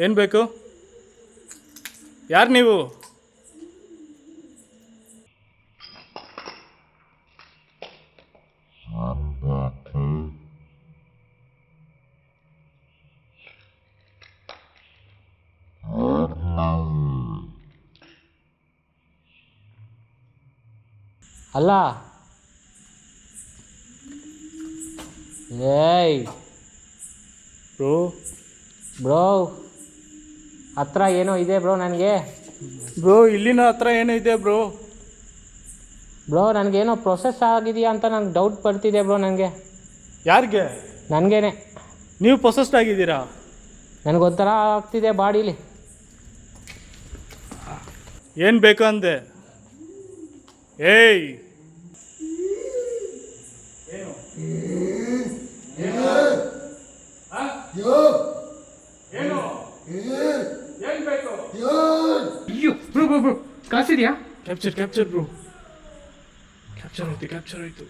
ಏನು ಬೇಕು? ಯಾರು ನೀವು? ಅಲ್ಲ ಏಯ್ ಬ್ರೋ ಬ್ರೋ ಹತ್ರ ಏನೋ ಇದೆ ಬ್ರೋ ನನಗೆ. ಬ್ರೋ ಇಲ್ಲಿನ ಹತ್ರ ಏನೋ ಇದೆ ಬ್ರೋ. ಬ್ರೋ ನನಗೇನೋ ಪ್ರೊಸೆಸ್ ಆಗಿದೆಯಾ ಅಂತ ನಂಗೆ ಡೌಟ್ ಬರ್ತಿದೆ ಬ್ರೋ ನನಗೆ. ಯಾರಿಗೆ? ನನಗೇನೆ. ನೀವು ಪ್ರೊಸೆಸ್ಡ್ ಆಗಿದ್ದೀರಾ? ನನಗೊಂಥರ ಆಗ್ತಿದೆ ಬಾಡೀಲಿ. ಏನು ಬೇಕು ಅಂದೆ? ಏಯ್ ಏನು ಏನು ಏನು ಬೇಕು? ಅಯ್ಯೋ ಬ್ರೋ ಬ್ರೋ ಬ್ರೋ ಕಾಸಿದೆಯಾ? Capture bro. ಕ್ಯಾಪ್ಚರ್ ಆಯಿತು.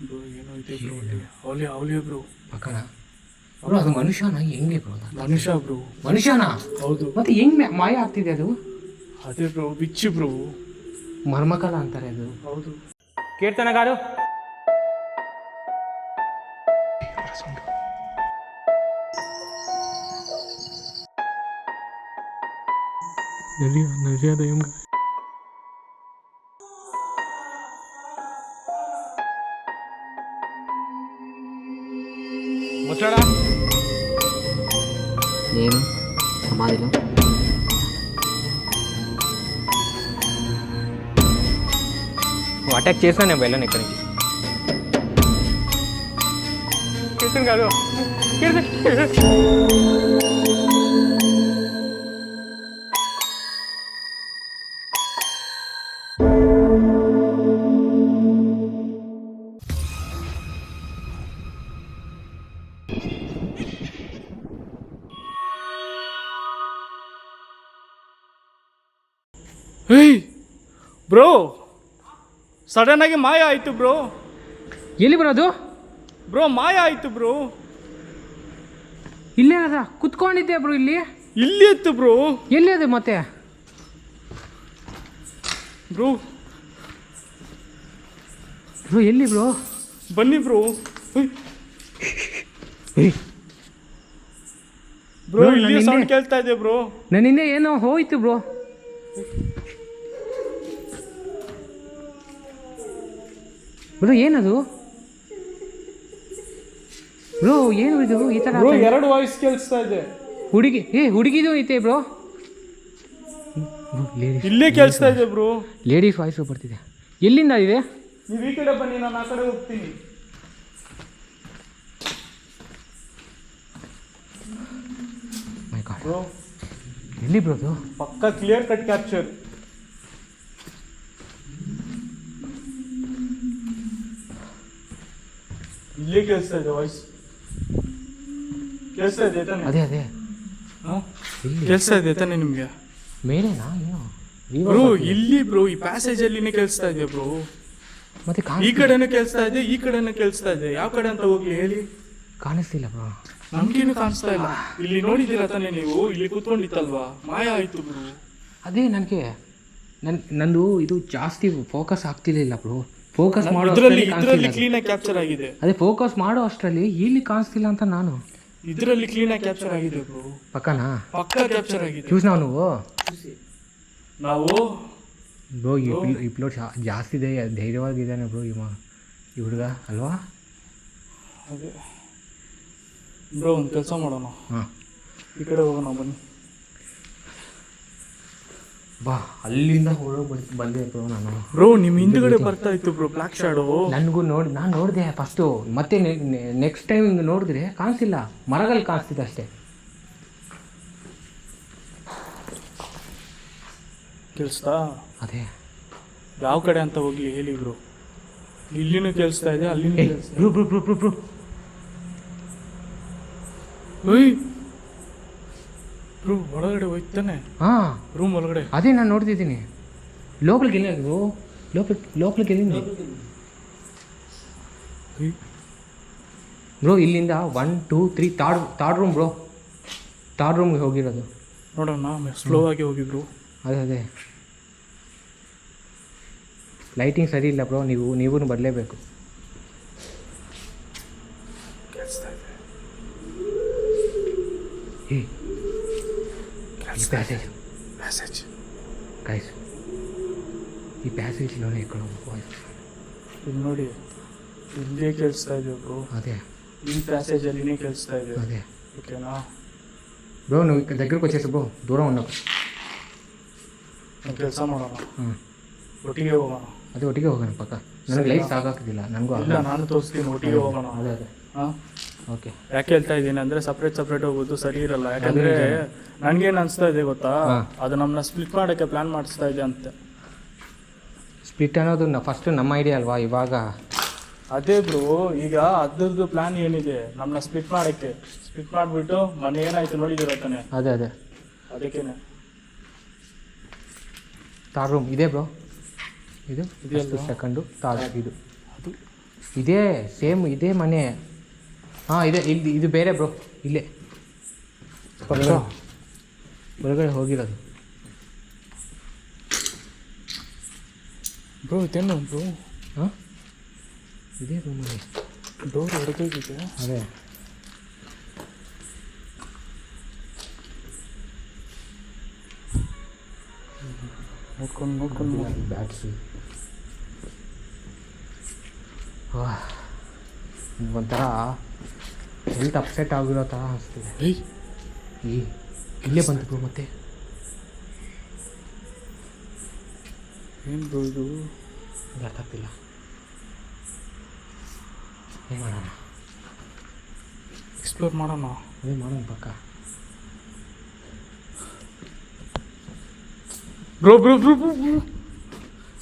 ಬ್ರೋ ಏನೋ ಇದೆ ಬ್ರೋ. ಅವಲಿ ಬ್ರೋ. ಪಕ್ಕನ ಬ್ರೋ ಅದು ಮನುಷ್ಯನ ಹೆಂಗೆ ಬ್ರೋ? ಮನುಷ್ಯ ಬ್ರೋ. ಮನುಷ್ಯನಾ? ಹೌದು. ಮತ್ತೆ ಹೆಂಗೆ ಮಾಯ ಆಗ್ತಿದೆ ಅದು? ಅದೇ ಬ್ರೋ ಬಿಚ್ಚು ಬ್ರೋ. ಮರ್ಮಕಲ ಅಂತಾರೆ ಅದು. ಹೌದು. ಕೀರ್ತನಗಾರು ನದಿಯಾದ ಹೆಂಗ ಮುಚ್ಚಡ నేను సమాధిలో నువ్వు అటాక్ చేసినా నేను వెళ్ళను ఇక్కడి నుంచి. కీర్తన్ గారు ಹೇಯ್ ಬ್ರೋ ಸಡನ್ ಆಗಿ ಮಾಯ ಆಯಿತು ಬ್ರೋ. ಎಲ್ಲಿ ಬರೋದು ಬ್ರೋ ಮಾಯ ಆಯಿತು ಬ್ರೋ. ಇಲ್ಲೇ ಅದ ಕುತ್ಕೊಂಡಿದ್ದೆ ಬ್ರೋ. ಇಲ್ಲಿ ಇತ್ತು ಬ್ರೋ. ಎಲ್ಲಿ ಅದು ಮತ್ತೆ ಬ್ರೋ? ಬ್ರೋ ಎಲ್ಲಿ ಬ್ರೋ? ಬನ್ನಿ ಬ್ರೋ. ಬ್ರೋ ಇಲ್ಲಿ ಸೌಂಡ್ ಕೇಳ್ತಾ ಇದೆ ಬ್ರೋ. ನನ್ನಿಂದ ಏನೋ ಹೋಯ್ತು ಬ್ರೋ. ಬ್ರೋ ಏನದು ಬ್ರೋ? ಏನು ಇದು ಈ ಥರ? ಬ್ರೋ ಎರಡು ವಾಯ್ಸ್ ಕೇಳಿಸ್ತಾ ಇದೆ. ಹುಡುಗಿದು ಐತೆ ಬ್ರೋ. ಇಲ್ಲೇ ಕೇಳಿಸ್ತಾ ಇದೆ ಬ್ರೋ. ಲೇಡೀಸ್ ವಾಯ್ಸು ಬರ್ತಿದೆ. ಎಲ್ಲಿಂದ ಇದೆ? ನೀವು ಈ ಕಡೆ ಬನ್ನಿ, ನಾನು ಆ ಕಡೆ ಹೋಗ್ತೀನಿ. ಮೈ ಗಾಡ್ ಬ್ರೋ ಎಲ್ಲಿ ಬ್ರೋ ಅದು? ಪಕ್ಕ ಕ್ಲಿಯರ್ ಕಟ್ ಕ್ಯಾಪ್ಚರ್. ಇಲ್ಲೇ ಕೇಳಿಸ್ತಾ ಇದೆ ವಾಯ್ಸ್. ಕೇಳಿಸ್ತಾ ಇದೆ ತಾನೆ? ಅದೇ ಕೇಳಿಸ್ತಾ ಇದೆ ತಾನೆ ನಿಮಗೆ? ಮೇಲೆನಾ ಏನು ಬ್ರೋ? ಇಲ್ಲಿ ಬ್ರೋ ಈ ಪ್ಯಾಸೇಜ್ ಅಲ್ಲಿನೇ ಕೇಳಿಸ್ತಾ ಇದೆ ಬ್ರೋ. ಮತ್ತೆ ಈ ಕಡೆನೂ ಕೇಳಿಸ್ತಾ ಇದೆ, ಈ ಕಡೆನೂ ಕೇಳಿಸ್ತಾ ಇದೆ. ಯಾವ ಕಡೆ ಅಂತ ಹೋಗ್ಲಿ ಹೇಳಿ? ಕಾಣಿಸ್ತಿಲ್ಲ ಬ್ರೋ. ನಮ್ಗೇನು ಕಾಣಿಸ್ತಾ ಇಲ್ಲ. ಇಲ್ಲಿ ನೋಡಿದ್ದೀರಾ ತಾನೆ ನೀವು? ಇಲ್ಲಿ ಕೂತ್ಕೊಂಡಿತ್ತಲ್ವಾ, ಮಾಯ ಆಯ್ತು ಬ್ರೋ. ಅದೇ ನನಗೆ ನಂದು ಇದು ಜಾಸ್ತಿ ಫೋಕಸ್ ಆಗ್ತಿರ್ಲಿಲ್ಲ ಬ್ರೋ. ಫೋಕಸ್ ಮಾಡೋ ಇದರಲ್ಲಿ ಕ್ಲೀನ್ ಆಗಿ ಕ್ಯಾಪ್ಚರ್ ಆಗಿದೆ. ಅದೇ ಫೋಕಸ್ ಮಾಡೋ ಅಷ್ಟರಲ್ಲಿ ಇಲ್ಲಿ ಕಾಣಿಸ್ತಿಲ್ಲ ಅಂತ ನಾನು. ಇದರಲ್ಲಿ ಕ್ಲೀನ್ ಆಗಿ ಕ್ಯಾಪ್ಚರ್ ಆಗಿದೆ ಬ್ರೋ. ಪಕ್ಕನಾ? ಪಕ್ಕ ಕ್ಯಾಪ್ಚರ್ ಆಗಿದೆ. ಚೂಸ್ ನಾವು ಬ್ರೋ ಈ ಪ್ಲೋಟ್ ಜಾಸ್ತಿ ಧೈರ್ಯವಾಗಿದ್ದಾನೆ ಬ್ರೋ ಈ ಹುಡುಗ ಅಲ್ವಾ? ಅದೇ ಬ್ರೋ ಒಂದು ಕೆಲಸ ಮಾಡೋಣ. ಈ ಕಡೆ ಹೋಗೋಣ ಬನ್ನಿ. ಬಾ ಅಲ್ಲಿಂದ ಬಂದೆ ಬ್ರೋ ನಾನು. ಬ್ರೋ ನಿಮ್ಮ ಹಿಂದುಗಡೆ ಬರ್ತಾ ಇತ್ತು ಬ್ರೋ ಬ್ಲ್ಯಾಕ್ ಶಾಡೋ. ನನಗೂ ನಾನು ನೋಡಿದೆ ಫಸ್ಟು. ಮತ್ತೆ ನೆಕ್ಸ್ಟ್ ಟೈಮ್ ಹಿಂಗೆ ನೋಡಿದ್ರೆ ಕಾಣಿಸಿಲ್ಲ, ಮರಗಳು ಕಾಣಿಸ್ತಿದೆ ಅಷ್ಟೇ. ಕೇಳಿಸ್ತಾ? ಅದೇ ಯಾವ ಕಡೆ ಅಂತ ಹೋಗ್ಲಿ ಹೇಳಿ ಬ್ರೋ? ಇಲ್ಲಿನೂ ಕೇಳಿಸ್ತಾ ಇದೆ, ಅಲ್ಲಿನೂ ಕೇಳಿಸ್ತಾ ಇದೆ. ಬ್ರೋ ಬ್ರೋ ಒಳಗಡೆ ಹೋಯ್ತಾನೆ. ರೂಮ್ ಒಳಗಡೆ ಅದೇ ನಾನು ನೋಡ್ತಿದ್ದೀನಿ. ಲೋಕಲ್ಗೆ ಇಲ್ಲ ಬ್ರೋ. ಲೋಕಲ್ಗೆ ಎಲ್ಲಿಂದ? ಬ್ರೋ ಇಲ್ಲಿಂದ 1 2 3 ಥರ್ಡ್ ರೂಮ್ ಬ್ರೋ. ಥರ್ಡ್ ರೂಮ್ಗೆ ಹೋಗಿರೋದು. ನೋಡೋಣ ಸ್ಲೋ ಆಗಿ ಹೋಗಿ ಬ್ರೋ. ಅದೇ ಲೈಟಿಂಗ್ ಸರಿ ಇಲ್ಲ ಬ್ರೋ. ನೀವೂ ಬರಲೇಬೇಕು. ಈ ಪ್ಯಾಸೇಜ್ ಗೈಸ್, ಈ ಪ್ಯಾಸೇಜ್లోనే ಎಕ್ಕಡೋ ವಾಯ್ಸ್ ಇಲ್ಲಿ ನೋಡಿ, ಇಲ್ಲೇ ಕೇಳಿಸ್ತಾ ಇದೆ ಬ್ರೋ. ಅದೇ ಈ ಪ್ಯಾಸೇಜಲ್ಲಿನೇ ಕೇಳಿಸ್ತಾ ಇದೆ. ಅದೇ ಓಕೆನಾ ಬ್ರೋ, నువ్వు ఇక్కడ దగ్గరకు వచ్చేసి బ్రో, దూరం ఉన్నావు. ಕೆಲಸ ಮಾಡೋಣ, ಒಟ್ಟಿಗೆ ಹೋಗೋಣ. ಅದೇ ಒಟ್ಟಿಗೆ ಹೋಗೋಣ ಪಕ್ಕ. ನನಗೆ ಲೈಫ್ ಸಾಕಾಗ್ತಿಲ್ಲ. ನನಗೂ ಇಲ್ಲ, ನಾನು ತೋರಿಸ್ತೀನಿ, ಒಟ್ಟಿಗೆ ಹೋಗೋಣ. ಅದೇ ಹಾಂ ಓಕೆ. ಯಾಕೆ ಹೇಳ್ತಾ ಇದ್ದೀನಿ ಅಂದರೆ ಸಪ್ರೇಟ್ ಹೋಗೋದು ಸರಿ ಇರಲ್ಲ. ಯಾಕಂದರೆ ನನಗೇನು ಅನಿಸ್ತಾ ಇದೆ ಗೊತ್ತಾ, ಅದು ನಮ್ಮನ್ನ ಸ್ಪ್ಲಿಟ್ ಮಾಡೋಕ್ಕೆ ಪ್ಲ್ಯಾನ್ ಮಾಡಿಸ್ತಾ ಇದೆ ಅಂತ. ಸ್ಪ್ಲಿಟ್ ಅನ್ನೋದು ಫಸ್ಟ್ ನಮ್ಮ ಐಡಿಯಾ ಅಲ್ವಾ ಇವಾಗ? ಅದೇ ಬ್ರೋ, ಈಗ ಅದ್ರದ್ದು ಪ್ಲ್ಯಾನ್ ಏನಿದೆ, ನಮ್ಮನ್ನ ಸ್ಪ್ಲಿಟ್ ಮಾಡಿಬಿಟ್ಟು ಮನೆ ಏನಾಯ್ತು ನೋಡಿದಿರ ತಾನೆ. ಅದೇ ಅದಕ್ಕೇನೆ ಥರ್ಡ್ ರೂಮ್ ಇದೆ ಬ್ರೋ. ಇದು ಸೆಕೆಂಡು ಥರ್ಡ್. ಇದು ಇದೇ ಸೇಮ್ ಇದೇ ಮನೆ. ಹಾಂ ಇದೆ. ಇದು ಬೇರೆ ಬ್ರೋ. ಇಲ್ಲೇ ಹೊರಗಡೆ ಹೋಗಿರೋದು ಬ್ರೋ. ಇದೇನು ಬ್ರೋ? ಹಾಂ ಇದೇ ರೂಮಲ್ಲಿ ಡೋರ್ ಹೊರಗೋಗಿದೆ. ಅದೇ ನೋಡ್ಕೊಂಡು ಬ್ಯಾಟ್ರಿ ಒಂಥರ ಹೆಲ್ತ್ ಅಪ್ಸೆಟ್ ಆಗಿರೋ ಥರ ಅನಿಸ್ತಿದೆ. ಇಲ್ಲೇ ಬಂತು ಬ್ರೋ. ಮತ್ತೆ ಏನು ಬ್ರೋ ಇದು? ಅರ್ಥ ಆಗ್ತಿಲ್ಲ. ಏನು ಮಾಡೋಣ? ಎಕ್ಸ್ಪ್ಲೋರ್ ಮಾಡೋಣ. ಅದೇ ಮಾಡೋಣ ಪಕ್ಕ. ಬ್ರೋ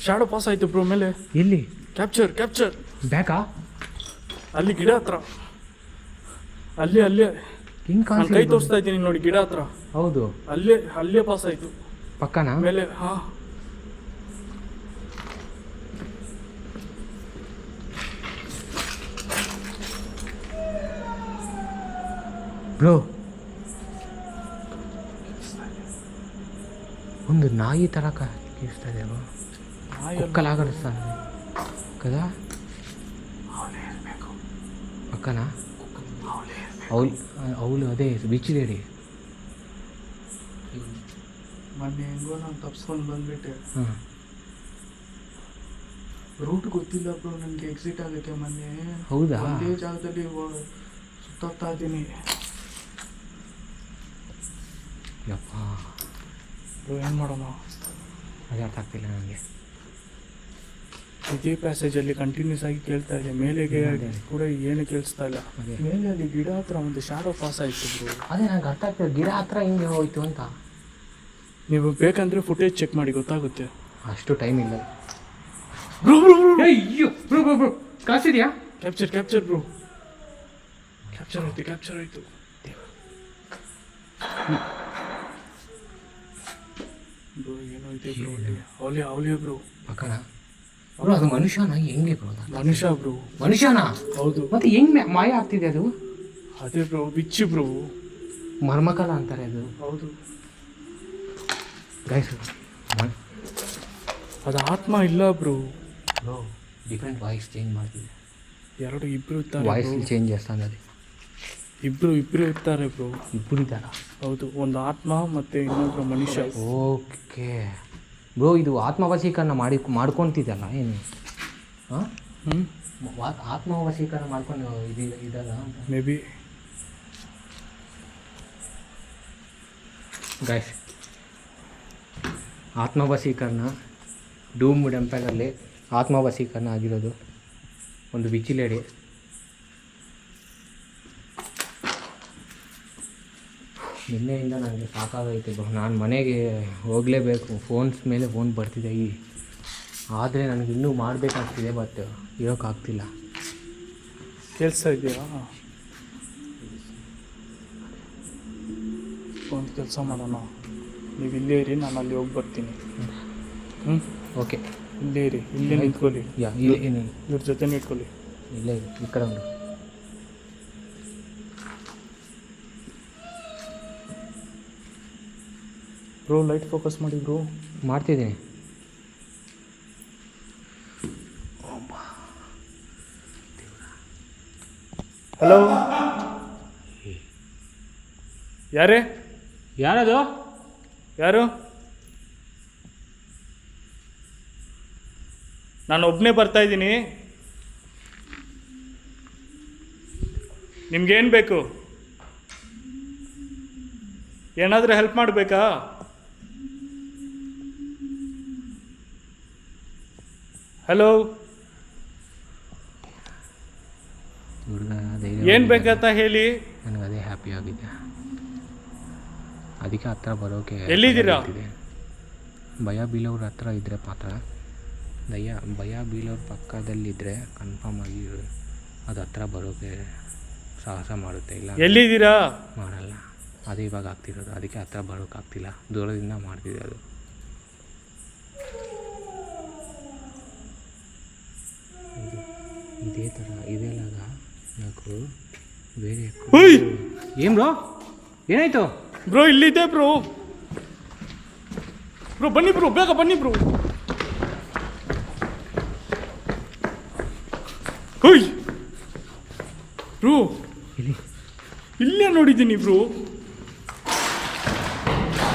ಶಾಡೋ ಪಾಸ್ ಆಯ್ತು ಬ್ರೋ ಮೇಲೆ. ಎಲ್ಲಿ? ಕ್ಯಾಪ್ಚರ್ ಬ್ಯಾಕಾ? ಅಲ್ಲಿ ಗಿಡ ಹತ್ರ. ಅಲ್ಲೇ ಹಿಂಗೆ ನಾನು ಕೈ ತೋರಿಸ್ತಾ ಇದ್ದೀನಿ ನೋಡಿ, ಗಿಡ ಹತ್ರ. ಹೌದು, ಅಲ್ಲೇ ಪಾಸ್ ಆಯ್ತು ಪಕ್ಕನಾ ಮೇಲೆ. ಹಾಂ ಬ್ರೋ, ಒಂದು ನಾಯಿ ಥರ ಕೇಳಿಸ್ತಾ ಇದೆ ಬ್ರೋ. ಕುಕ್ಕಲಾಗಡಿಸ್ತಾ ಕದಾ ಪಕ್ಕನಾ? ಅವಳು ಅದೇ ಬಿಚ್ಚಿದೇರಿ. ಮೊನ್ನೆ ಹೆಂಗೋ ನಾನು ತಪ್ಸ್ಕೊಂಡು ಬಂದ್ಬಿಟ್ಟೆ. ಹಾಂ, ರೂಟ್ ಗೊತ್ತಿಲ್ಲ ಬ್ರೋ ನನಗೆ ಎಕ್ಸಿಟ್ ಆಗೋಕ್ಕೆ. ಮೊನ್ನೆ ಹೌದಾ? ಒಂದೇ ಜಾಗದಲ್ಲಿ ಸುತ್ತಾಗ್ತಾ ಇದ್ದೀನಿ. ಯಪ್ಪ ಬ್ರೋ ಏನು ಮಾಡೋಣ? ಅದೇ ಅರ್ಥ ಆಗ್ತಿಲ್ಲ ನನಗೆ. ಇದೇ ಪ್ಯಾಸೇಜಲ್ಲಿ ಕಂಟಿನ್ಯೂಸ್ ಆಗಿ ಕೇಳ್ತಾ ಇದೆ. ಮೇಲೆಗೆ ಕೂಡ ಏನು ಕೇಳಿಸ್ತಾ ಇಲ್ಲ. ಮೇಲೆ ಅಲ್ಲಿ ಗಿಡ ಹತ್ರ ಒಂದು ಶಾಡೋ ಪಾಸ್ ಆಯಿತು ಬ್ರೋ. ಅದೇ ನಂಗೆ ಅರ್ಥ ಆಗ್ತದೆ, ಗಿಡ ಹತ್ರ ಹಿಂಗೆ ಹೋಯ್ತು ಅಂತ. ನೀವು ಬೇಕಂದರೆ ಫುಟೇಜ್ ಚೆಕ್ ಮಾಡಿ, ಗೊತ್ತಾಗುತ್ತೆ. ಅಷ್ಟು ಟೈಮ್ ಇಲ್ಲ ಬ್ರೋ. ಅಯ್ಯೋ ಬ್ರೋ ಕಾಸಿದ್ಯಾ? Capture bro. ಕ್ಯಾಪ್ಚರ್ ಆಯಿತು. ಬ್ರೋ ಏನೋ ಇದೆ ಬ್ರೋ. ಅವಲಿಯ ಬ್ರೋ ಪಕ್ಕನ ಬ್ರೋ. ಅದು ಮನುಷ್ಯನ ಹೆಂಗೆ ಬ್ರೋ? ಮನುಷ್ಯನಾ? ಹೌದು. ಮತ್ತೆ ಹೆಂಗೆ ಮಾಯ ಆಗ್ತಿದೆ ಅದು? ಅದೇ ಬ್ರೋ, ಬಿಚ್ಚು ಬ್ರೋ. ಮರ್ಮಕಲ ಅಂತಾರೆ ಅದು. ಹೌದು ಗೈಸ್, ಅದು ಆತ್ಮ ಇಲ್ಲ ಬ್ರೋ. ಡಿಫ್ರೆಂಟ್ ವಾಯ್ಸ್ ಚೇಂಜ್ ಮಾಡ್ತಿದೆ. ಇಬ್ರು ಇರ್ತಾರೆ. ವಾಯ್ಸ್ ಚೇಂಜ್ చేస్తాను అది. ಇಬ್ರು ಇರ್ತಾರೆ ಬ್ರೋ. ಇಬ್ಬರು ಇದ್ದಾರಾ? ಹೌದು, ಒಂದು ಆತ್ಮ ಮತ್ತೆ ಇನ್ನೊಬ್ಬ ಮನುಷ್ಯ. ಓಕೆ ಬ್ರೋ, ಇದು ಆತ್ಮವಶೀಕರಣ ಮಾಡ್ಕೊತಿದ್ದಲ್ಲ ಏನು? ಹಾಂ, ಆತ್ಮವಶೀಕರಣ ಮಾಡ್ಕೊಂಡು ಇದಲ್ಲ ಮೇ ಬಿ. ಗೈಸ್, ಆತ್ಮವಶೀಕರಣ ಡೂಮ್ ಟೆಂಪಲಲ್ಲಿ ಆತ್ಮವಶೀಕರಣ ಆಗಿರೋದು ಒಂದು ಬಿಚ್ಚಿಲೇಡಿ. ನಿನ್ನೆಯಿಂದ ನನಗೆ ಸಾಕಾಗೈತೆ ಬ್ರೋ. ನಾನು ಮನೆಗೆ ಹೋಗಲೇಬೇಕು. ಫೋನ್ಸ್ ಮೇಲೆ ಫೋನ್ ಬರ್ತಿದೆ ಆದರೆ ನನಗೆ ಇನ್ನೂ ಮಾಡಬೇಕಾಗ್ತಿದೆ, ಬಟ್ ಇರೋಕ್ಕಾಗ್ತಿಲ್ಲ. ಕೇಳಿಸ್ತಾ ಇದೆಯಾ? ಒಂದು ಕೆಲಸ ಮಾಡೋಣ, ನೀವು ಇಲ್ಲೇ ಇರಿ, ನಾನು ಅಲ್ಲಿ ಹೋಗಿ ಬರ್ತೀನಿ. ಓಕೆ, ಇಲ್ಲೇ ಇರಿ, ಇಲ್ಲೇ ನಿಂತ್ಕೊಳ್ಳಿ. ಇವ್ರ ಜೊತೆ ನಿಂತ್ಕೊಳ್ಳಿ. ಇಲ್ಲೇ ಇರಿ, ಈ ಕಡೆ ಬ್ರೋ ಲೈಟ್ ಫೋಕಸ್ ಮಾಡಿ ಬ್ರೋ. ಮಾಡ್ತಿದ್ದೀನಿ. ಹಲೋ, ಯಾರೇ? ಯಾರದು? ಯಾರು? ನಾನು ಒಬ್ಬನೇ ಬರ್ತಾಯಿದ್ದೀನಿ. ನಿಮ್ಗೇನು ಬೇಕು? ಏನಾದರೂ ಹೆಲ್ಪ್ ಮಾಡಬೇಕಾ? ಹಲೋ, ಏನು ಬೇಕಂತ ಹೇಳಿ. ನನಗೆ ಅದೇ ಹ್ಯಾಪಿ ಆಗಿದೆ, ಅದಕ್ಕೆ ಹತ್ರ ಬರೋಕೆ. ಎಲ್ಲಿದ್ದೀರಾ? ಭಯ ಬೀಳೋರ ಹತ್ರ ಇದ್ದರೆ ಮಾತ್ರ, ಭಯ ಬೀಳೋರ ಪಕ್ಕದಲ್ಲಿದ್ದರೆ ಕನ್ಫರ್ಮ್ ಆಗಿ ಅದು ಹತ್ರ ಬರೋಕೆ ಸಾಹಸ ಮಾಡುತ್ತೆ. ಇಲ್ಲ ಎಲ್ಲಿದ್ದೀರಾ? ಮಾಡಲ್ಲ. ಅದೇ ಇವಾಗ ಆಗ್ತಿರೋದು, ಅದಕ್ಕೆ ಹತ್ರ ಬರೋಕ್ಕಾಗ್ತಿಲ್ಲ, ದೂರದಿಂದ ಮಾಡ್ತಿದೆ ಅದು. ಇದೇ ಥರ ಇದೆಲ್ಲಾಗ నాకు ಬೇರೆ ಏನು ಬ್ರೋ? ಏನಾಯಿತು ಬ್ರೋ? ಇಲ್ಲಿದೆ ಬ್ರೋ. ಬ್ರೋ ಬನ್ನಿ ಬ್ರೋ, ಬೇಗ ಬನ್ನಿ ಬ್ರೋ. ಹೋಯ್ ಬ್ರೋ, ಇಲ್ಲೇ ನೋಡಿದ್ದೀನಿ ಬ್ರೋ.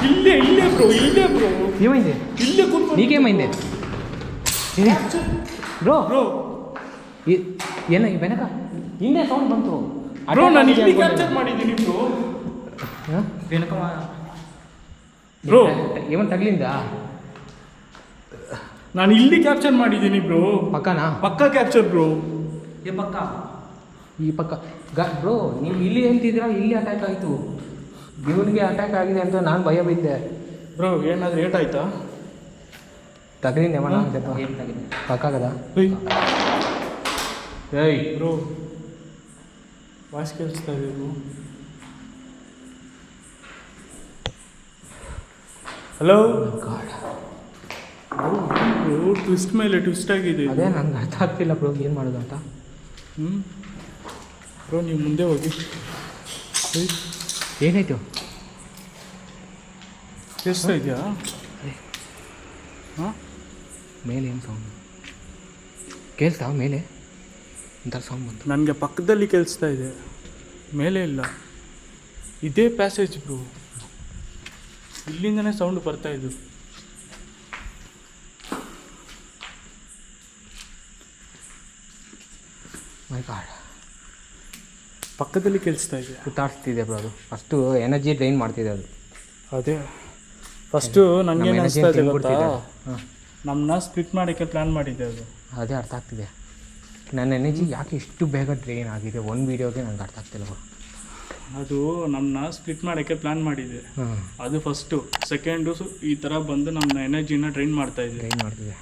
ಇಲ್ಲೇ ಬ್ರೋ, ಇಲ್ಲೇ ಬ್ರೋ. ఏమైంది? ಇಲ್ಲೇ ಕೂತ್ಕೊಂಡು. నీకేమైంది ಬ್ರೋ? ಬ್ರೋ ಏನ వెనక ಹಿಂದೆ ಸೌಂಡ್ ಬಂತು ಬ್ರೋ. ನಾನು ಇಲ್ಲಿ ಕ್ಯಾಪ್ಚರ್ ಮಾಡಿದ್ದೀನಿ ಬ್ರೋ. వెనక ಬ್ರೋ ఏమన్నా తగిలిందా? ನಾನು ಇಲ್ಲಿ ಕ್ಯಾಪ್ಚರ್ ಮಾಡಿದ್ದೀನಿ ಬ್ರೋ. ಪಕ್ಕನಾ? ಪಕ್ಕ ಕ್ಯಾಪ್ಚರ್ ಬ್ರೋ. ಈ ಪಕ್ಕ ಬ್ರೋ. ನೀವು ಇಲ್ಲಿ ಹೇಳ್ತಿದ್ದೀರಾ ಇಲ್ಲಿ ಅಟ್ಯಾಕ್ ಆಯಿತು, ಇವನಿಗೆ ಅಟ್ಯಾಕ್ ಆಗಿದೆ ಅಂತ ನಾನು ಭಯ ಬಿದ್ದೆ. ಬ್ರೋ ಏನಾದರೂ ಏಟಾಯ್ತಾ? ತಗಲಿಂದ ಏಮಣ್ಣ ಪಕ್ಕ కదా? ಏಯ್ ಬ್ರೋ, ವಾಯ್ಸ್ ಕೇಳಿಸ್ತಾ ಇದೆ ಬ್ರೋ. ಹಲೋ ಬ್ರೋ, ಟ್ವಿಸ್ಟ್ ಮೇಲೆ ಟ್ವಿಸ್ಟ್ ಆಗಿದೆ. ಅದೇ ನನಗೆ ಅರ್ಥ ಆಗ್ತಿಲ್ಲ ಬ್ರೋ, ಏನು ಮಾಡೋದು ಅಂತ. ಬ್ರೋ ನೀವು ಮುಂದೆ ಹೋಗಿ. ಏನಾಯ್ತು? ಕೇಳಿಸ್ತಾ ಇದೆಯಾ? ಹಾಂ, ಮೇಲೆ ಏನು ಸೌಂಡ್ ಕೇಳಿಸ್ತಾ? ಮೇಲೆ ಒಂಥರ ಸೌಂಡ್ ಬಂತು ನನಗೆ ಪಕ್ಕದಲ್ಲಿ ಕೇಳಿಸ್ತಾ ಇದೆ, ಮೇಲೆ ಇಲ್ಲ. ಇದೇ ಪ್ಯಾಸೇಜ್ ಬ್ರೋ, ಇಲ್ಲಿಂದನೇ ಸೌಂಡ್ ಬರ್ತಾ ಇದ್ದು. ಮೈ ಗಾಡ್, ಪಕ್ಕದಲ್ಲಿ ಕೇಳಿಸ್ತಾ ಇದೆ. ಸುತ್ತಾಡ್ಸ್ತಿದೆ ಬ್ರೋ. ಅದು ಫಸ್ಟು ಎನರ್ಜಿ ಡ್ರೈನ್ ಮಾಡ್ತಿದೆ ಅದು. ಅದೇ ಫಸ್ಟು ನನಗೆ ಅನಿಸ್ತಾ ಇದೆ ಗೊತ್ತಾ, ಹಾಂ, ನಮ್ಮನ್ನ ಸ್ಪ್ಲಿಟ್ ಮಾಡೋಕ್ಕೆ ಪ್ಲ್ಯಾನ್ ಮಾಡಿದ್ದೆ ಅದು. ಅದೇ ಅರ್ಥ ಆಗ್ತಿದೆ. ನನ್ನ ಎನರ್ಜಿ ಯಾಕೆ ಇಷ್ಟು ಬೇಗ ಡ್ರೈನ್ ಆಗಿದೆ ಒಂದು ವೀಡಿಯೋಗೆ ನನಗೆ ಅರ್ಥ ಆಗ್ತಿಲ್ಲ ಬ್ರೋ. ಅದು ನಮ್ಮನ್ನ ಸ್ಪ್ಲಿಟ್ ಮಾಡೋಕ್ಕೆ ಪ್ಲ್ಯಾನ್ ಮಾಡಿದೆ, ಹಾಂ. ಅದು ಫಸ್ಟು. ಸೆಕೆಂಡು ಈ ಥರ ಬಂದು ನಮ್ಮ ಎನರ್ಜಿನ ಡ್ರೈನ್ ಮಾಡ್ತಾ ಇದೆ. ಡ್ರೈನ್ ಮಾಡ್ತಿದೆ.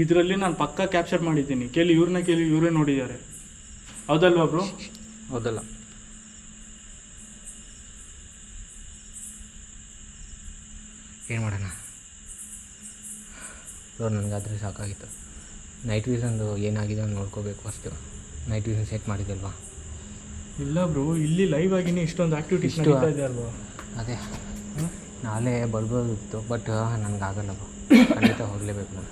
ಇದರಲ್ಲಿ ನಾನು ಪಕ್ಕ ಕ್ಯಾಪ್ಚರ್ ಮಾಡಿದ್ದೀನಿ. ಇವ್ರನ್ನ ಇವರೇ ನೋಡಿದ್ದಾರೆ, ಹೌದಲ್ವಾ ಬ್ರೋ? ಹೌದಲ್ಲ? ಏನು ಮಾಡೋಣ ಬ್ರೋ? ನನಗಾದರೆ ಸಾಕಾಗಿತ್ತು. ನೈಟ್ ವಿಷನ್ದು ಏನಾಗಿದೆ ಅಂತ ನೋಡ್ಕೋಬೇಕು ಫಸ್ಟು. ನೈಟ್ ವಿಷನ್ ಸೆಟ್ ಮಾಡಿದ್ದಲ್ವಾ? ಇಲ್ಲ ಬ್ರೋ, ಇಲ್ಲಿ ಲೈವ್ ಆಗಿನೇ ಇಷ್ಟೊಂದು ಆ್ಯಕ್ಟಿವಿಟೀಸ್ ನಡೀತಾ ಇದೆ ಅಲ್ವಾ? ಅದೇ ನಾಳೆ ಬರ್ಬೋದಿತ್ತು, ಬಟ್ ನನಗಾಗಲ್ಲ ಬ್ರೋ. ಖಂಡಿತ ಹೋಗಲೇಬೇಕು ನಾನು.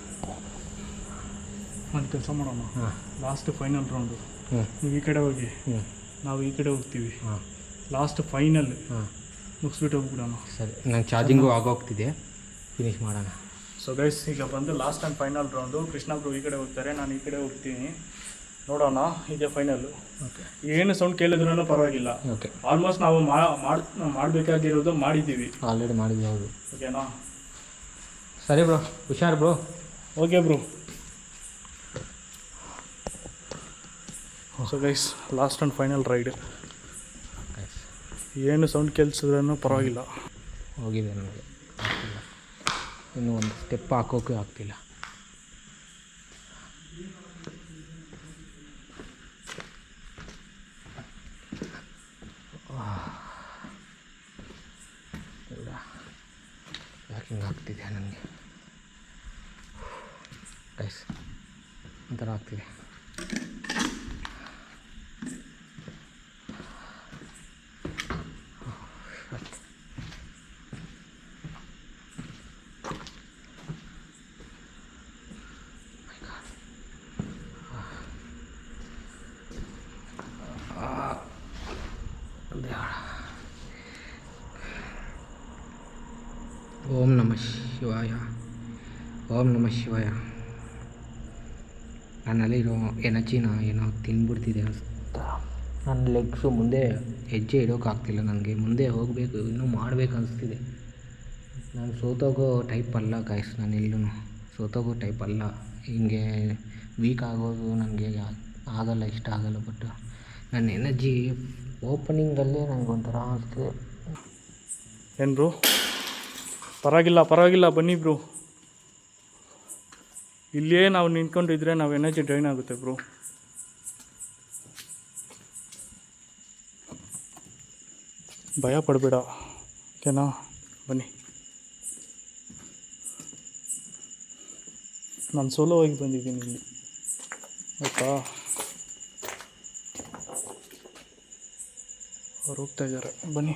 ಒಂದು ಕೆಲಸ ಮಾಡೋಣ, ಹಾಂ, ಲಾಸ್ಟ್ ಫೈನಲ್ ರೌಂಡು. ಹ್ಞೂ, ನೀವು ಈ ಕಡೆ ಹೋಗಿ, ಹ್ಞೂ, ನಾವು ಈ ಕಡೆ ಹೋಗ್ತೀವಿ. ಹಾಂ, ಲಾಸ್ಟ್ ಫೈನಲ್ ಹಾಂ, ಮುಗಿಸ್ಬಿಟ್ಟು ಹೋಗ್ಬಿಡೋಣ. ಸರಿ. ನಾನು ಚಾರ್ಜಿಂಗು ಆಗೋಗ್ತಿದೆ, ಫಿನಿಷ್ ಮಾಡೋಣ. ಸೊ ಗೈಸ್, ಈಗ ಬಂದು last and final round. Krishna bro ಈ ಕಡೆ ಹೋಗ್ತಾರೆ, ನಾನು ಈ ಕಡೆ ಹೋಗ್ತೀನಿ. ನೋಡೋಣ, ಇದೇ ಫೈನಲ್ಲು. ಓಕೆ, ಏನು ಸೌಂಡ್ ಕೇಳಿದ್ರೂ ಪರವಾಗಿಲ್ಲ. ಓಕೆ. ಆಲ್ಮೋಸ್ಟ್ ನಾವು ಮಾಡಬೇಕಾಗಿರೋದು ಮಾಡಿದ್ದೀವಿ. ಆಲ್ರೆಡಿ ಮಾಡಿದ್ವಿ. ಹೌದು. ಓಕೆನಾ? ಸರಿ ಬ್ರೋ, ಹುಷಾರು bro. Okay bro. So guys, last and final ride. ಏನು ಸೌಂಡ್ ಕೇಳಿಸಿದ್ರೂ ಪರವಾಗಿಲ್ಲ. ಹೋಗಿದೆ ನನಗೆ, ಆಗ್ತಿಲ್ಲ. ಇನ್ನೂ ಒಂದು ಸ್ಟೆಪ್ ಹಾಕೋಕೆ ಆಗ್ತಿಲ್ಲ. ಯಾಕೆ ಹಿಂಗೆ ಆಗ್ತಿದೆ ನನಗೆ ಗೈಸ್? ಒಂಥರ ಆಗ್ತಿದೆ. ಓಂ ನಮಃ ಶಿವಾಯ. ಓಂ ನಮಃ ಶಿವಾಯ. ನನ್ನಲ್ಲಿರೋ ಎನರ್ಜಿನ ಏನೋ ತಿಂದ್ಬಿಡ್ತಿದೆ ಅಂತ. ನನ್ನ ಲೆಗ್ಸು ಮುಂದೆ ಹೆಜ್ಜೆ ಇಡೋಕ್ಕಾಗ್ತಿಲ್ಲ. ನನಗೆ ಮುಂದೆ ಹೋಗಬೇಕು, ಇನ್ನೂ ಮಾಡಬೇಕು ಅನಿಸ್ತಿದೆ. ನಾನು ಸೋತೋಗೋ ಟೈಪ್ ಅಲ್ಲ ಗಾಯ್ಸ್, ನಾನು ಎಲ್ಲೂ ಸೋತೋಗೋ ಟೈಪ್ ಅಲ್ಲ. ಹಿಂಗೆ ವೀಕ್ ಆಗೋದು ನನಗೆ ಆಗಲ್ಲ, ಇಷ್ಟ ಆಗಲ್ಲ. ಬಟ್ ನನ್ನ ಎನರ್ಜಿ ಓಪನಿಂಗಲ್ಲೇ ನನಗೊಂಥರ ಅನಿಸ್ತಿದೆ. ಏನು ಬ್ರೋ, ಪರವಾಗಿಲ್ಲ ಬನ್ನಿ ಬ್ರೋ. ಇಲ್ಲೇ ನಾವು ನಿಂತ್ಕೊಂಡಿದ್ರೆ ನಾವು ಎನರ್ಜಿ ಡ್ರೈನ್ ಆಗುತ್ತೆ ಬ್ರೋ. ಭಯ ಪಡಬೇಡ, ಓಕೆನಾ? ಬನ್ನಿ. ನಾನು ಸೋಲೋ ಹೋಗಿ ಬಂದಿದ್ದೀನಿ ಇಲ್ಲಿ, ಆಯಿತಾ? ಅವ್ರು ಹೋಗ್ತಾ ಇದ್ದಾರೆ, ಬನ್ನಿ.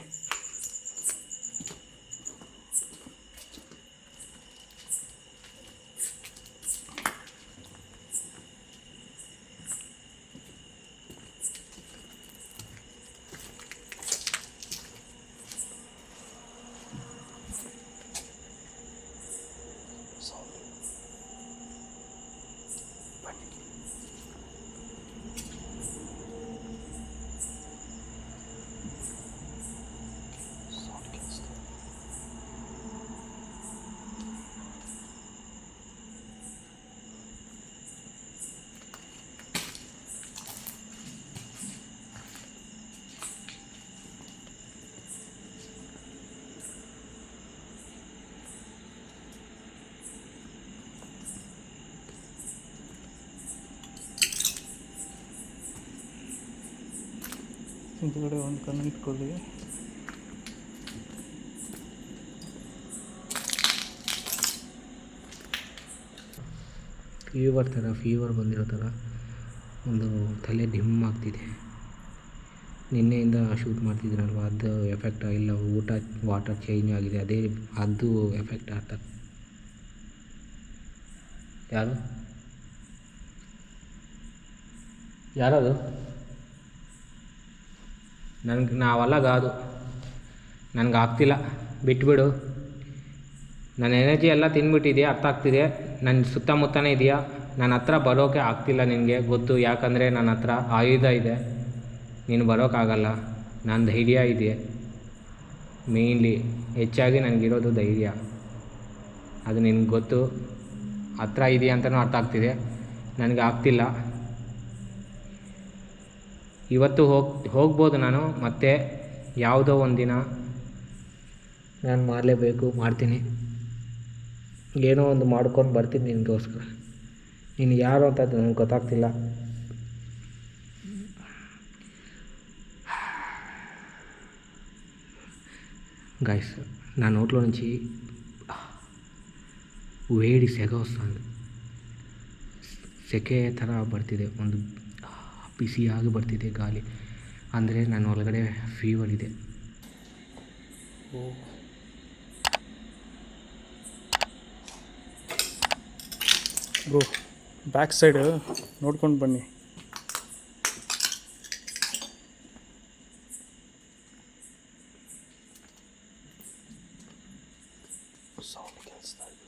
ಹಿಂದ್ಗಡೆ ಒಂದು ಕಣ್ಣು ಇಟ್ಕೊಳ್ಳಿ. ಫೀವರ್ ಬಂದಿರೋ ಥರ ಒಂದು ತಲೆ ಡಿಮ್ ಆಗ್ತಿದೆ. ನಿನ್ನೆಯಿಂದ ಶೂಟ್ ಮಾಡ್ತಿದ್ದೀನಲ್ವ, ಅದು ಎಫೆಕ್ಟ್ ಇಲ್ಲ. ವಾಟರ್ ಚೇಂಜ್ ಆಗಿದೆ, ಅದು ಎಫೆಕ್ಟ್ ಆಗ್ತದೆ. ಯಾರದು? ನಾವಲ್ಲ ಗಾದು, ನನಗೆ ಆಗ್ತಿಲ್ಲ, ಬಿಟ್ಬಿಡು. ನನ್ನ ಎನರ್ಜಿ ಎಲ್ಲ ತಿಂದ್ಬಿಟ್ಟಿದೆಯಾ, ಅರ್ಥ ಆಗ್ತಿದೆ. ನನ್ನ ಸುತ್ತಮುತ್ತನೇ ಇದೆಯಾ, ನನ್ನ ಹತ್ರ ಬರೋಕ್ಕೆ ಆಗ್ತಿಲ್ಲ. ನಿನಗೆ ಗೊತ್ತು, ಯಾಕಂದರೆ ನನ್ನ ಹತ್ರ ಆಯುಧ ಇದೆ. ನೀನು ಬರೋಕ್ಕಾಗಲ್ಲ. ನಾನು ಧೈರ್ಯ ಇದೆ, ಮೇಯ್ನ್ಲಿ ಹೆಚ್ಚಾಗಿ ನನಗಿರೋದು ಧೈರ್ಯ. ಅದು ನಿನಗೆ ಗೊತ್ತು, ಹತ್ರ ಇದೆಯಾ ಅಂತಲೂ ಅರ್ಥ ಆಗ್ತಿದೆ. ನನಗೆ ಆಗ್ತಿಲ್ಲ. ಇವತ್ತು ಹೋಗ್ಬೋದು ನಾನು, ಮತ್ತೆ ಯಾವುದೋ ಒಂದಿನ ನಾನು ಮಾಡಲೇಬೇಕು, ಮಾಡ್ತೀನಿ. ಏನೋ ಒಂದು ಮಾಡ್ಕೊಂಡು ಬರ್ತೀನಿ ನಿನಗೋಸ್ಕರ. ನೀನು ಯಾರು ಅಂತ ನನಗೆ ಗೊತ್ತಾಗ್ತಿಲ್ಲ. గైస్ నా నోట్లో నుంచి వేడి సెగ వస్తుంది. ಸೆಕೆ ಥರ ಬರ್ತಿದೆ, ಒಂದು ಬಿಸಿಯಾಗಿ ಬರ್ತಿದೆ ಗಾಳಿ. ಅಂದರೆ ನನ್ನ ಒಳಗಡೆ ಫೀವರ್ ಇದೆ. ಬ್ರೋ, ಬ್ಯಾಕ್ ಸೈಡ್ ನೋಡ್ಕೊಂಡು ಬನ್ನಿ. ಸೌಂಡ್ ಕೇಳಿಸ್ತಾ ಇದೆ.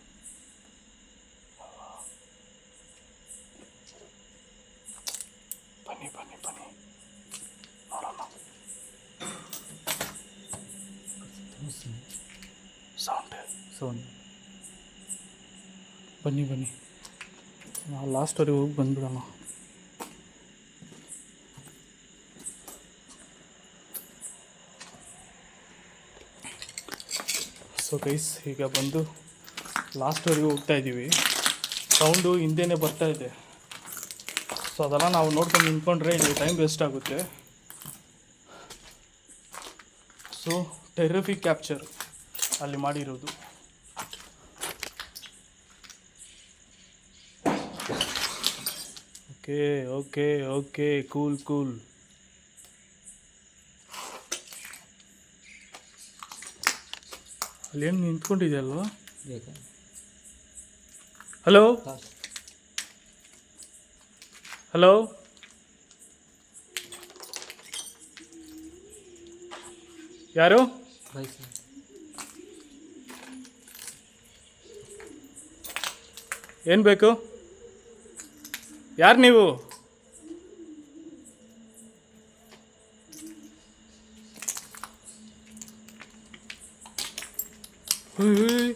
ಬನ್ನಿ ಬನ್ನಿ ಬನ್ನಿ, ನೋಡೋಣ. ಸೌಂಡ್ ಬನ್ನಿ ಬನ್ನಿ, ನಾವು ಲಾಸ್ಟ್ವರೆಗೆ ಹೋಗಿ ಬಂದ್ಬಿಡೋಣ. ಸೊ ಗೈಸ್, ಈಗ ಬಂದು ಲಾಸ್ಟ್ವರೆಗೆ ಹೋಗ್ತಾ ಇದ್ದೀವಿ. ಸೌಂಡು ಹಿಂದೆನೇ ಬರ್ತಾ ಇದೆ. ಸೊ ಅದೆಲ್ಲ ನಾವು ನೋಡ್ಕೊಂಡು ನಿಂತ್ಕೊಂಡ್ರೆ ಇಲ್ಲಿ ಟೈಮ್ ವೇಸ್ಟ್ ಆಗುತ್ತೆ. ಸೊ ಟೆರರಿಫಿಕ್ ಕ್ಯಾಪ್ಚರ್ ಅಲ್ಲಿ ಮಾಡಿರೋದು. Okay okay okay, cool cool. ಅಲ್ಲೇನು ನಿಂತ್ಕೊಂಡಿದೆಯಲ್ವ? ಹಲೋ ಹಲೋ, ಯಾರು? ಏನು ಬೇಕು? ಯಾರು ನೀವು? ಹುಯ್.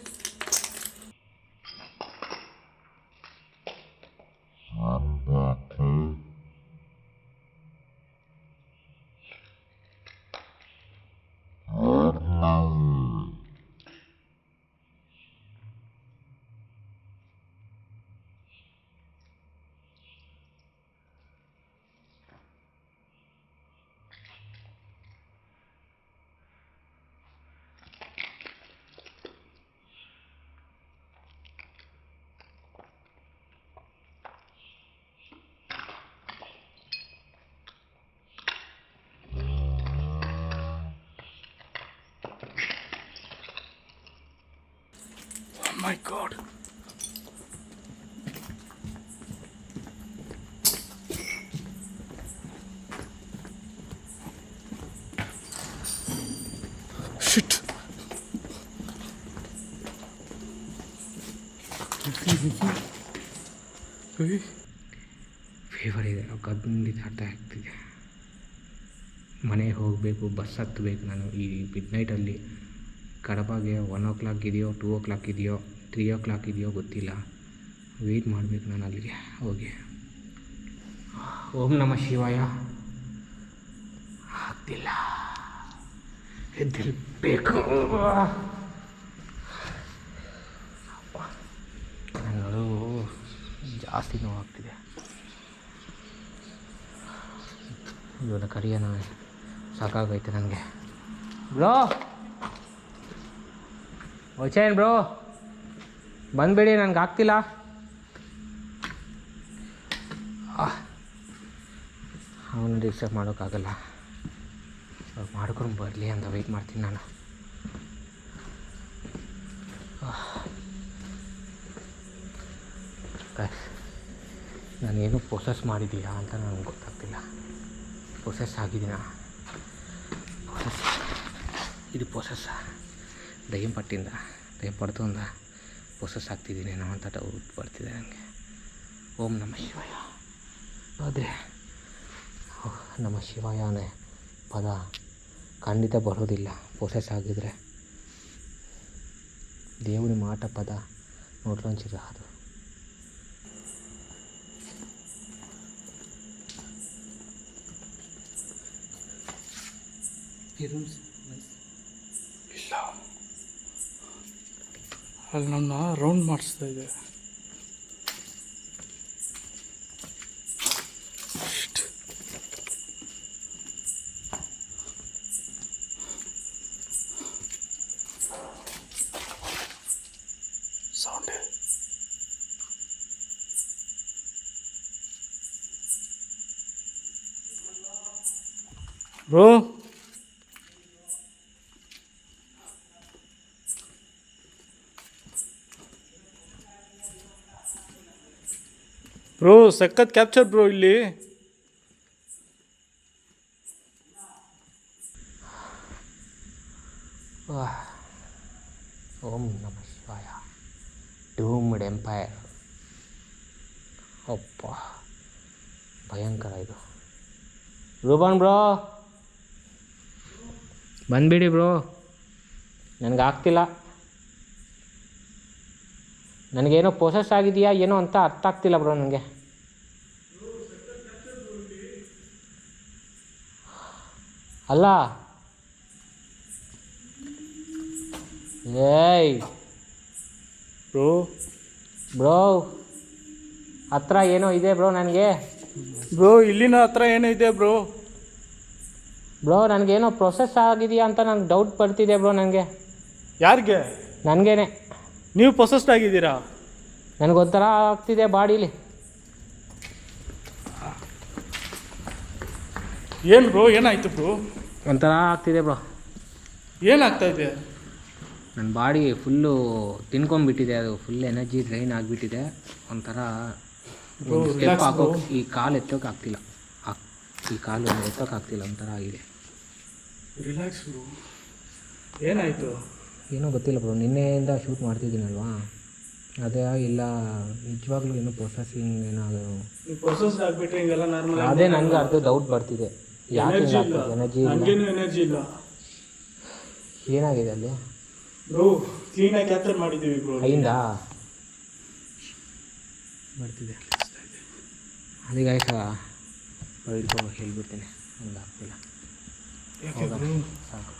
My God. Shit. ಫೀವರ್ ಇದೆ, ಖಂಡಿತ ಅರ್ಥ ಆಗ್ತಿದೆ. ಮನೆಗೆ ಹೋಗಬೇಕು, ಬಸ್ ಹತ್ತಬೇಕು. ನಾನು ಈ ಮಿಡ್ ನೈಟಲ್ಲಿ ಕಡಬಾಗೆ 1 o'clock ಇದೆಯೋ, 2 o'clock ಇದೆಯೋ, 3 o'clock ಇದೆಯೋ ಗೊತ್ತಿಲ್ಲ. ವೆಯ್ಟ್ ಮಾಡಬೇಕು ನಾನು ಅಲ್ಲಿಗೆ ಹೋಗಿ. ಓಂ ನಮಃ ಶಿವಾಯ. ಆಗ್ತಿಲ್ಲ, ಎದ್ದಿರಬೇಕು. ನನಗಳು ಜಾಸ್ತಿ ನೋವಾಗ್ತಿದೆ. ಇವನ ಕರಿಯೋಣ ಸಾಕಾಗೈತೆ ನನಗೆ. ಬ್ರೋ ಓಚೇನ್ ಬ್ರೋ, ಬಂದುಬಿಡಿ, ನನಗೆ ಆಗ್ತಿಲ್ಲ. ಅವನು ಡಿಸ್ಟರ್ಬ್ ಮಾಡೋಕ್ಕಾಗಲ್ಲ. ಮಾಡ್ಕೊಂಡು ಬರಲಿ ಅಂತ ವೆಯ್ಟ್ ಮಾಡ್ತೀನಿ ನಾನು. ನಾನೇನು ಪ್ರೊಸೆಸ್ ಮಾಡಿದ್ದೀಯಾ ಅಂತ ನನಗೆ ಗೊತ್ತಾಗ್ತಿಲ್ಲ. ಪ್ರೊಸೆಸ್ ಆಗಿದ್ದೀನಾ? ಇದು ಪ್ರೊಸೆಸ್ ದಯ್ಯಂಪಟ್ಟಿಂದ ದಯ್ಯಪಡ್ತಂದ ಪ್ರೊಸೆಸ್ ಆಗ್ತಿದ್ದೀನೇನೋ ಅಂತ ಡೌಟ್ ಬರ್ತಿದೆ ನನಗೆ. ಓಂ ನಮಃ ಶಿವಾಯ. ಅದೇ ನಮಃ ಶಿವಾಯನೇ ಪದ ಖಂಡಿತ ಬರೋದಿಲ್ಲ ಪ್ರೊಸೆಸ್ ಆಗಿದ್ರೆ. దేవుని మాట పద నోట్లోంచి రాదు. ಇಲ್ಲ, ಅಲ್ಲಿ ನನ್ನ ರೌಂಡ್ ಮಾಡಿಸ್ತಾ ಇದೆ. ಸೌಂಡ್ ಬ್ರೋ, ಬ್ರೋ ಸಖತ್ ಕ್ಯಾಪ್ಚರ್ ಬ್ರೋ ಇಲ್ಲಿ. ಓಂ ನಮಃ ಶಿವಾಯ. ಡೂಮ್ಡ್ ಎಂಪೈರ್. ಅಪ್ಪ ಭಯಂಕರ ಇದು. ರೂಬನ್ ಬ್ರೋ ಬಂದ್ಬಿಡಿ ಬ್ರೋ, ನನಗೆ ಆಗ್ತಿಲ್ಲ. ನನಗೇನೋ ಪ್ರೊಸೆಸ್ ಆಗಿದೆಯಾ ಏನೋ ಅಂತ ಅರ್ಥ ಆಗ್ತಿಲ್ಲ ಬ್ರೋ ನನಗೆ. ಅಲ್ಲ ಏಯ್ ಬ್ರೋ ಬ್ರೋ ಹತ್ರ ಏನೋ ಇದೆ ಬ್ರೋ ನನಗೆ. ಬ್ರೋ ಇಲ್ಲಿನ ಹತ್ರ ಏನೋ ಇದೆ ಬ್ರೋ. ಬ್ರೋ ನನಗೇನೋ ಪ್ರೊಸೆಸ್ ಆಗಿದೆಯಾ ಅಂತ ನನಗೆ ಡೌಟ್ ಬರ್ತಿದೆ ಬ್ರೋ ನನಗೆ. ಯಾರಿಗೆ? ನನಗೇನೆ. ನೀವು ಪ್ರೊಸೆಸ್ಡ್ ಆಗಿದ್ದೀರಾ? ನನಗೊಂಥರ ಆಗ್ತಿದೆ ಬಾಡೀಲಿ. ಏನು ಬ್ರೋ, ಏನಾಯ್ತು ಬ್ರೋ? ಒಂಥರ ಆಗ್ತಿದೆ ಬ್ರೋ. ಏನಾಗ್ತಾ ಇದೆ? ನನ್ನ ಬಾಡಿ ಫುಲ್ಲು ತಿನ್ಕೊಂಡ್ಬಿಟ್ಟಿದೆ, ಅದು ಫುಲ್ ಎನರ್ಜಿ ಡ್ರೈನ್ ಆಗಿಬಿಟ್ಟಿದೆ. ಒಂಥರ ಸ್ಟೆಪ್ ಹಾಕೋಕೆ ಈ ಕಾಲು ಎತ್ತೋಕ್ಕಾಗ್ತಿಲ್ಲ, ಈ ಕಾಲು ಎತ್ತೋಕ್ಕಾಗ್ತಿಲ್ಲ, ಒಂಥರ ಆಗಿದೆ. Relax bro. ಏನಾಯಿತು? ಏನೋ ಗೊತ್ತಿಲ್ಲ ಬ್ರೋ, ನಿನ್ನೆಯಿಂದ ಶೂಟ್ ಮಾಡ್ತಿದ್ದೀನಲ್ವಾ, ಅದೇ ಇಲ್ಲ ನಿಜವಾಗ್ಲೂ ಏನು ಪ್ರೊಸೆಸಿಂಗ್ ಏನಾದರೂ ನೀವು ಪ್ರೊಸೆಸ್ ಆಗಿಬಿಟ್ರೆ ಹಿಂಗೆಲ್ಲ ನಾರ್ಮಲ್ ಅದೇ ನನಗೆ ಅರ್ಧ ಡೌಟ್ ಬರ್ತಿದೆ. ಯಾಕೆ ಎನರ್ಜಿ ಇಲ್ಲ, ಎನರ್ಜಿ ಇಲ್ಲ, ನನಗೇನು ಎನರ್ಜಿ ಇಲ್ಲ ಏನಾಗಿದೆ ಅಲ್ಲಿ ಬ್ರೋ. ಕ್ಲೀನಾಗಿ ಕ್ಯಾಪ್ಚರ್ ಮಾಡಿದ್ದೀವಿ ಬ್ರೋ. ಕೈಯಿಂದ ಬರ್ತಿದೆ ಅದೇ ಗಾಯಕ ಇಟ್ಕೊ ಹೇಳ್ಬಿಡ್ತೀನಿ, ನನಗೆ ಆಗ್ತಿಲ್ಲ. ಸಾಕು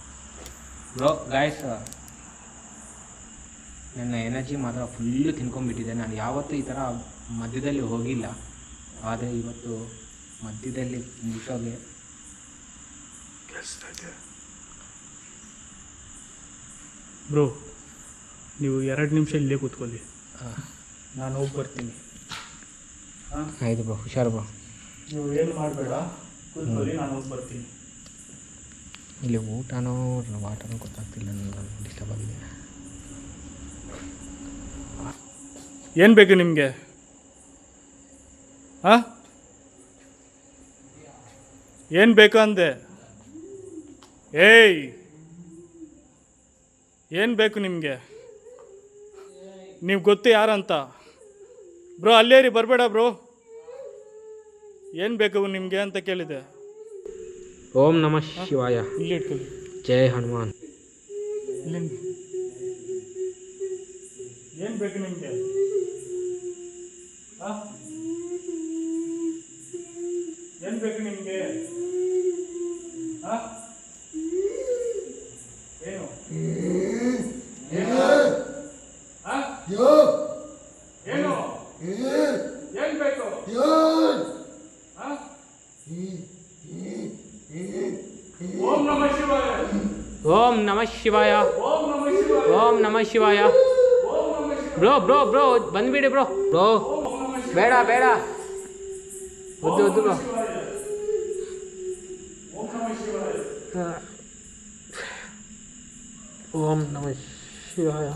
ಬ್ರೋ ಗಾಯ್ಸ್, ನನ್ನ ಎನರ್ಜಿ ಮಾತ್ರ ಫುಲ್ಲು ತಿನ್ಕೊಂಡ್ಬಿಟ್ಟಿದೆ. ನಾನು ಯಾವತ್ತೂ ಈ ಥರ ಮಧ್ಯದಲ್ಲಿ ಹೋಗಿಲ್ಲ, ಆದರೆ ಇವತ್ತು ಮಧ್ಯದಲ್ಲಿ ನಿಲ್ಸೋಗೆ ಬ್ರೋ. ನೀವು 2 ನಿಮಿಷ ಇಲ್ಲೇ ಕೂತ್ಕೊಳ್ಳಿ, ನಾನು ಹೋಗಿ ಬರ್ತೀನಿ. ಆಯಿತು ಬ್ರೋ, ಹುಷಾರು ಬ್ರೋ. ನೀವು ಏನು ಮಾಡಬೇಡ, ಕೂತ್ಕೊಳ್ಳಿ, ನಾನು ಹೋಗಿ ಬರ್ತೀನಿ. ಇಲ್ಲಿ ಊಟನೋ ವಾಟನೋ ಗೊತ್ತಾಗ್ತಿಲ್ಲ, ನನಗೆ ಡಿಸ್ಟರ್ಬ್ ಆಗಿದೆ. ಏನು ಬೇಕು ನಿಮಗೆ? ಹಾಂ, ಏನು ಬೇಕು ಅಂದೆ? ಏಯ್, ಏನು ಬೇಕು ನಿಮಗೆ? ನೀವು ಗೊತ್ತು ಯಾರಂತ? ಬ್ರೋ ಅಲ್ಲೇ ರೀ, ಬರಬೇಡ ಬ್ರೋ. ಏನು ಬೇಕು ನಿಮಗೆ ಅಂತ ಕೇಳಿದೆ. ಓಂ ನಮಃ ಶಿವಾಯ. ಇಲ್ಲಿ ಇಟ್ಕೊಳ್ಳಿ. ಜೈ ಹನುಮಾನ್. ಇಲ್ಲಿ ಏನು ಬೇಕು ನಿಮಗೆ? ಹಾಂ, ಏನು ಬೇಕು ನಿಮಗೆ? ಹಾಂ, ಏನು ಏನು? ಹಾಂ, ಏನು ಏನು ಬೇಕು? ಹಾಂ, ಓಂ ನಮಃ ಶಿವಾಯ. ಓಂ ನಮಃ ಶಿವಾಯ. ಓಂ ನಮಃ ಶಿವಾಯ. ಓಂ ನಮಃ ಶಿವಾಯ. ಓಂ ನಮಃ ಶಿವಾಯ. ಬ್ರೋ ಬ್ರೋ ಬ್ರೋ ಬಂದ್ಬಿಡಿ ಬ್ರೋ. ಬ್ರೋ ಬೇಡ ಬೇಡ, ಒದ್ದು ಒದ್ದು ಬ್ರೋ. ಓಂ ನಮಃ ಶಿವಾಯ. ಓಂ ನಮಃ ಶಿವಾಯ.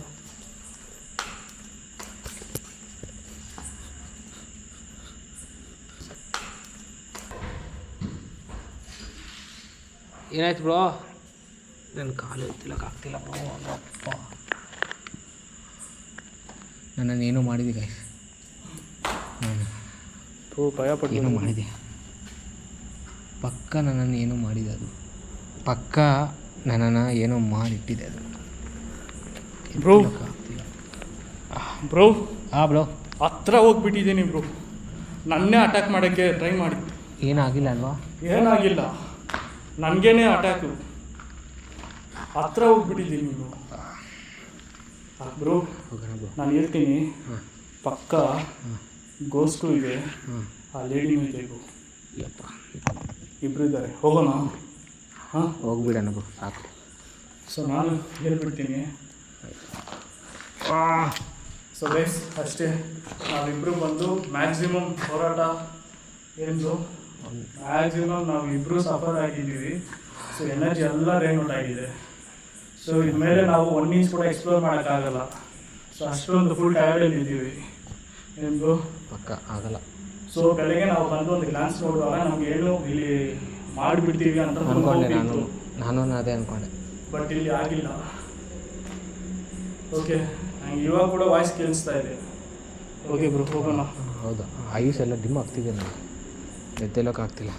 ಏನಾಯ್ತು ಬ್ರೋ? ನನ್ನ ಕಾಲು ಎತ್ತಿಲಕ್ಕಾಗ್ತಿಲ್ಲ ಬ್ರೋ. ಅಪ್ಪ, ನನ್ನನ್ನೇನೋ ಮಾಡಿದೆ ಗೈಸ್, ನಾನು ಭಯ ಪಟ್ಟು ಏನೋ ಮಾಡಿದೆ. ಪಕ್ಕ ನನ್ನನ್ನು ಏನೋ ಮಾಡಿದೆ, ಅದು ಪಕ್ಕ ನನ್ನನ್ನು ಏನೋ ಮಾಡಿಟ್ಟಿದೆ ಅದು. ಬ್ರೋ ಆಗ್ತಿಲ್ಲ ಬ್ರೋ. ಬ್ರೋ ಹತ್ರ ಹೋಗ್ಬಿಟ್ಟಿದ್ದೀನಿ ಬ್ರೋ. ನನ್ನೇ ಅಟ್ಯಾಕ್ ಮಾಡೋಕ್ಕೆ ಟ್ರೈ ಮಾಡಿದ್ದು, ಏನಾಗಿಲ್ಲ ಅಲ್ವಾ? ಏನಾಗಿಲ್ಲ, ನನಗೇನೆ ಅಟ್ಯಾಕು. ಹತ್ರ ಹೋಗ್ಬಿಟ್ಟಿದ್ದೀನಿ ಬ್ರೋ. ಬ್ರೋ ಹೋಗೋಣ ಬ್ರೋ. ನಾನು ಹೇಳ್ತೀನಿ, ಹಾಂ ಪಕ್ಕ ಗೋಸ್ಟು ಇದೆ, ಆ ಲೇಡಿನೂ ಇದೆ ಬ್ರೋ. ಯಪ್ಪ, ಇಬ್ಬರು ಇದ್ದಾರೆ, ಹೋಗೋಣ. ಹಾಂ, ಹೋಗ್ಬಿಡೋಣ ಬ್ರೋ, ಸಾಕು. ಸೊ ನಾನು ಹೇಳ್ಬಿಡ್ತೀನಿ. ಸೊ ಗೈಸ್, ಅಷ್ಟೇ. ನಾವಿಬ್ಬರು ಬಂದು ಮ್ಯಾಕ್ಸಿಮಮ್ ಹೋರಾಟ ಏನು, ಮ್ಯಾಕ್ಸಿಮಮ್ ನಾವಿಬ್ಬರು ಸಫರ್ ಆಗಿದ್ದೀವಿ. ಸೊ ಎನರ್ಜಿ ಎಲ್ಲ ಡ್ರೈನ್ ಔಟ್ ಆಗಿದೆ. ಸೊ ಇದ್ಮೇಲೆ ನಾವು 1 ಇಂಚ್ ಕೂಡ ಎಕ್ಸ್ಪ್ಲೋರ್ ಮಾಡೋಕ್ಕಾಗಲ್ಲ. ಸೊ ಅಷ್ಟೊಂದು ಫುಲ್ ಟಯರ್ಡಲ್ಲಿ ಇದ್ದೀವಿ ಎಂದು ಪಕ್ಕ ಆಗಲ್ಲ. ಸೊ ಬೆಳಗ್ಗೆ ನಾವು ಬಂದು ಒಂದು ಗ್ಲಾನ್ಸ್ ನೋಡುವಾಗ ನಮ್ಗೆ ಏನು ಇಲ್ಲಿ ಮಾಡಿಬಿಡ್ತೀವಿ ಅಂತ ಅಂದ್ಕೊಂಡೆ, ನಾನು ಅದೇ ಅಂದ್ಕೊಂಡೆ. ಬಟ್ ಇಲ್ಲಿ ಆಗಿಲ್ಲ. ಓಕೆ, ನಂಗೆ ಇವಾಗ ಕೂಡ ವಾಯ್ಸ್ ಕೇಳಿಸ್ತಾ ಇದೆ. ಓಕೆ ಬ್ರೋ, ಹೋಗೋಣ. ಹೌದಾ, ಐಸ್ ಎಲ್ಲ ಡಿಮ್ ಆಗ್ತಿದೆ, ನನಗೆ ಎದ್ದೇಳೋಕ್ಕಾಗ್ತಿಲ್ಲ.